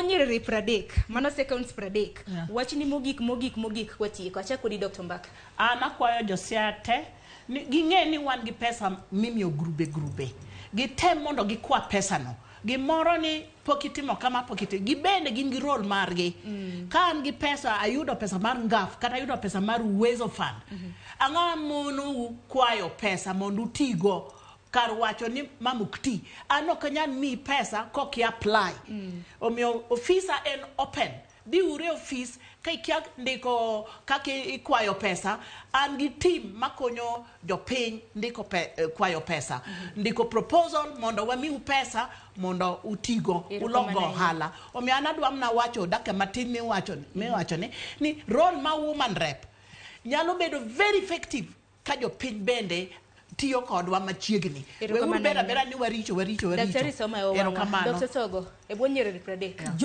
bwonyere pradek mano seconds pradek wach ni mogik kwatieko achako di Dr. Ombaka. An akwayo Jo-Siaya te ging'e ni wan gi pesa mimiyo grube gitem mondo gikwa pesa no gimoro ni pokitimo kama gibende gin gi role margi ka an gi pesa ayudo pesa mar ngaf kata ayudo pesa mar uwezo fund ang'a mono kwayo pesa mondo utigo kar wacho ni mamukti ano kanyal mi pesa koki apply omiyo ofisa en open di ure office kai kya ndiko kake ikwayo pesa an gi team makonyo jopiny ndiko kwayo pesa ndiko proposal mondo wamiu pesa mondo utigo ulogo hala omiyo an adwam na wacho dakika matin miwacho ni role ma woman rep nyalo bedo very effective ka jopiny bende tiyo kodwa machiegni weuru bera ni waricho Daktari Soma Dr. Sogo e bwonyere pradek